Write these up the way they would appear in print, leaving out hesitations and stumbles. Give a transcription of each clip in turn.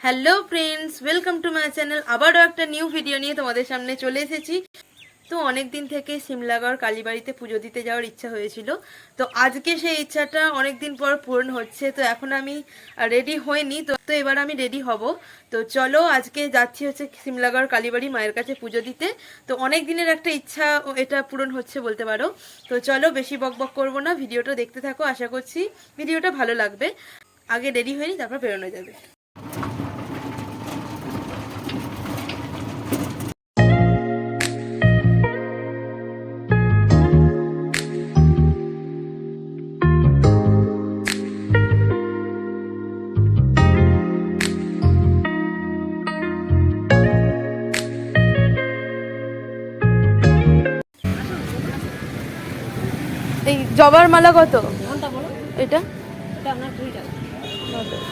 Hello friends, welcome to my channel. আবারও একটা new video নিয়ে তোমাদের সামনে চলে এসেছি। তো অনেক দিন থেকে সিমলাগড় কালীবাড়িতে পুজো দিতে যাওয়ার ইচ্ছা হয়েছিল। তো আজকে সেই ইচ্ছাটা অনেক দিন পর পূরণ হচ্ছে। তো এখন আমি রেডি হইনি, তো তো এবার আমি রেডি হব। তো চলো আজকে যাচ্ছি হচ্ছে সিমলাগড় কালীবাড়ি মায়ের কাছে পুজো দিতে। তো অনেক দিনের একটা ইচ্ছা এটা পূরণ হচ্ছে বলতে পারো। তো চলো বেশি বকবক করবো না, ভিডিওটা দেখতে থাকো, আশা করছি ভিডিওটা ভালো লাগবে। আগে রেডি হয়নি, তারপর বেরোনো যাবে। এই জবার মালা কত কোনটা বলো? এটা? এটা আপনার 2 টাকা।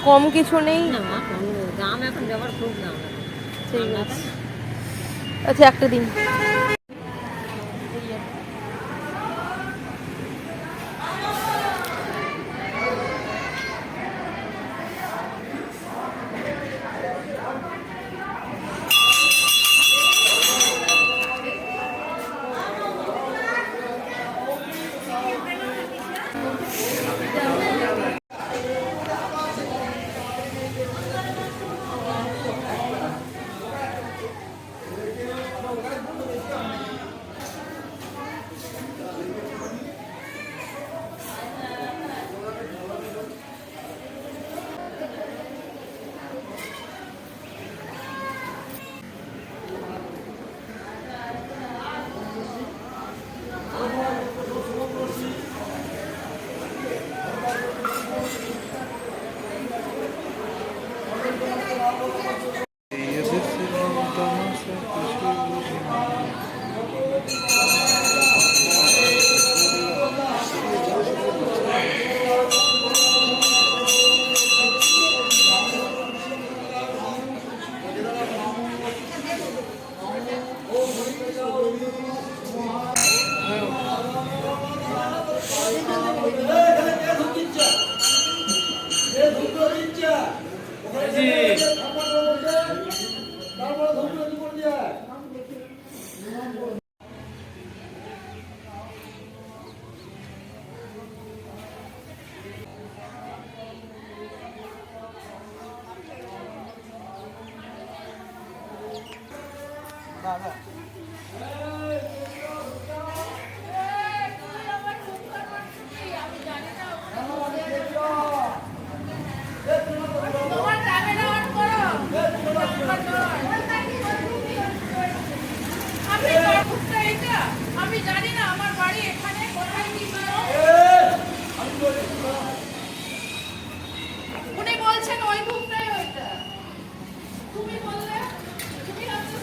কম কিছু নেই? না মা, কম দাম এখন জবার খুব দাম। ঠিক আছে, আচ্ছা একটা দিন। আমি জানি না আমার বাড়ি এখানে কোথায় কি উনি বলছেন ওই ঘুমটাই ওইটা তুমি বললে তুমি হচ্ছে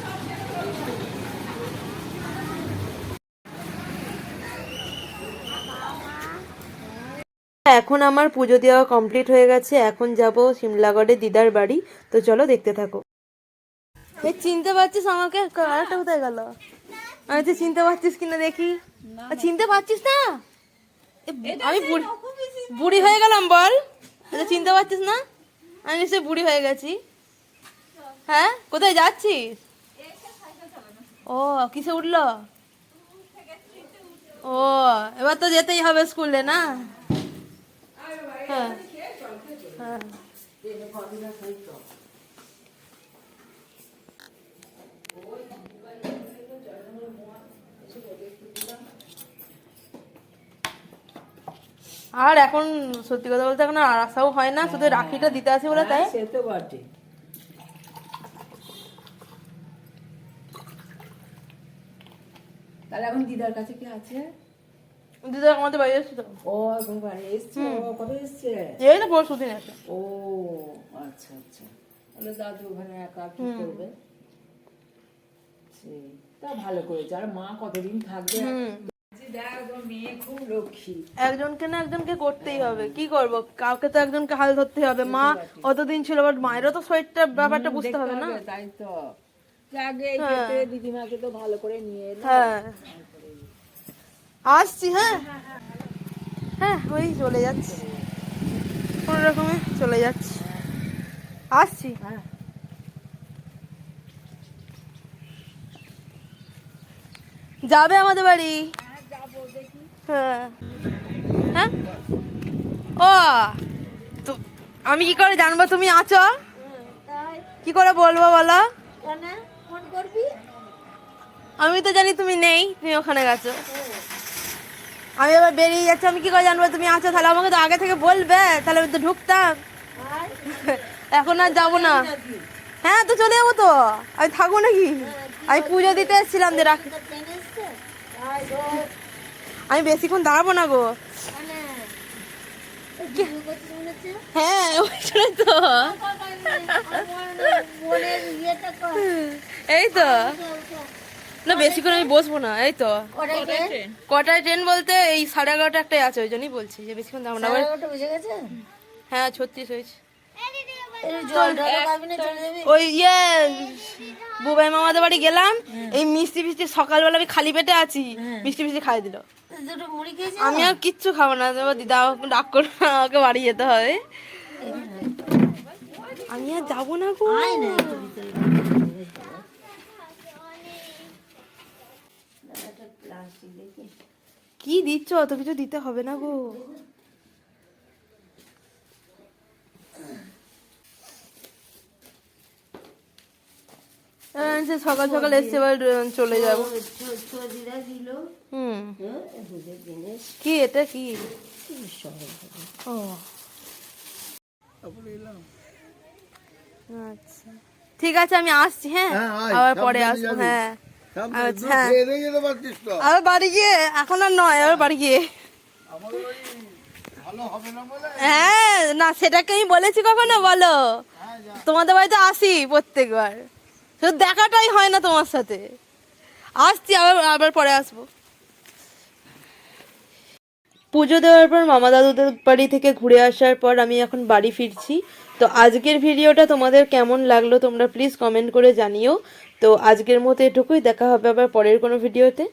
এখন আমার পুজো দেওয়া কমপ্লিট হয়ে গেছে, এখন যাব সিমলাগড়ে দিদার বাড়ি। তো চলো দেখতে থাকো। এই চিনতে পারছিস আমাকে? আরেকটা কোথায় গেল? আমি তুই চিনতে পারছিস কিনা দেখি। চিনতে পারছিস না? আমি বুড়ি হয়ে গেলাম বল? চিনতে পারছিস না? আমি নিশ্চয়ই বুড়ি হয়ে গেছি। হ্যাঁ, কোথায় যাচ্ছিস? ও, কিসে উঠলো? ও, এবার তো যেতেই হবে স্কুলে না? হ্যাঁ হ্যাঁ। আর এখন সত্যি কথা বলতে এখন আর আসাও হয় না, শুধু রাখিটা দিতে আসে বলে তাই। সে তো বটে। তাহলে এখন দিদার কাছে কি আছে? দিদা আমাদের বাড়ি এসেছিল। ও এখন বাড়ি এসছে? ও কবে এসছে? এই তো পরশু দিন আছে। ও আচ্ছা আচ্ছা। তাহলে দাদু ওখানে একা কি করবে? তা ভালো করেছে। আর মা কতদিন থাকবে? মেয়ে খুব লক্ষ্মী। একজনকে না একজনকে করতেই হবে, কি করব, কাউকে তো একজনকে হাল ধরতে হবে। মা অতদিন ছিল, বাট মায়েরও তো শরীরটা ব্যাপারটা বুঝতে হবে না? তাই তো আগে এই ক্ষেত্রে দিদিমাকে তো ভালো করে নিয়ে এলো। হ্যাঁ আসছি। হ্যাঁ হ্যাঁ, ওই চলে যাচ্ছি, কোনো রকমে চলে যাচ্ছি। আসছি। হ্যাঁ যাবে আমাদের বাড়ি? যাবো দেখি। হ্যাঁ হ্যাঁ ও তো আমি কি করে জানবো তুমি আছো? তাই কি করে বলবো বলো? কেন ফোন করবি? আমি তো জানি তুমি নেই, তুমি ওখানে গেছো। আমি এবার বেরিয়ে যাচ্ছি, আমি কি করে জানবো তুমি আছো? তাহলে আমাকে তো আগে থেকে বলবে, তাহলে আমি তো ঢুকতাম। আর এখন আর যাবো না। নাকি? হ্যাঁ তো চলে যাবো তো, আমি থাকবো নাকি? আমি পুজো দিতে এসেছিলাম যে রাখ, ট্রেন এসছে? তাই গো। আমি বেশিক্ষণ দাঁড়াবো না গো। মানে ভিডিও করছিস মনে হচ্ছে? হ্যাঁ ওই জন্য তো। মনের ইয়েটা কর। এই তো না, বেশিক্ষণ আমি বসবো না। এই তো ওটাই ট্রেন? কটায় ট্রেন বলতে এই 11:30 একটাই আছে, ওই জন্যই বলছি যে বেশিক্ষণ দাঁড়াবো না। সাড়ে এগারোটা বেজে গেছে? হ্যাঁ 36 হয়েছে। এই জলটা তো খাবি না, চলে যাবি? ওই বুবাই মামাদের বাড়ি গেলাম, এই মিষ্টি ফিষ্টি সকালবেলা আমি খালি পেটে আছি, মিষ্টি ফিষ্টি খাই দিল। দুটো মুড়ি খেয়েছি। আমি আর কিচ্ছু খাবো না, তোমার দিদা ডাক করবে, আমাকে বাড়ি যেতে হবে। আমি আর যাবো না গো। আয় না একটু ভিতরে। একটা প্লাস্টিক দেখি। কি দিচ্ছ? অত কিছু দিতে হবে না গো। সকাল সকাল এসছে, এবার চলে যাবো। দিদা দিল। হুম দুধের জিনিস কি এটা কি? ও আচ্ছা ঠিক আছে, আমি আসছি। হ্যাঁ আবার পরে আসবো। হ্যাঁ আচ্ছা আবার বাড়ি গিয়ে, এখন আর নয়, আবার বাড়ি গিয়ে। হ্যাঁ না, সেটাকে আমি বলেছি কখনো বলো? তোমাদের বাড়িতে আসি প্রত্যেকবার, শুধু দেখাটাই হয় না তোমার সাথে। আসছি, আবার আবার পরে আসবো। পুজো দেওয়ার পর মামা দাদুদের বাড়ি থেকে ঘুরে আসার পর আমি এখন বাড়ি ফিরছি। তো আজকের ভিডিওটা তোমাদের কেমন লাগলো তোমরা প্লিজ কমেন্ট করে জানিও। তো আজকের মতো এটুকুই, দেখা হবে আবার পরের কোনো ভিডিওতে।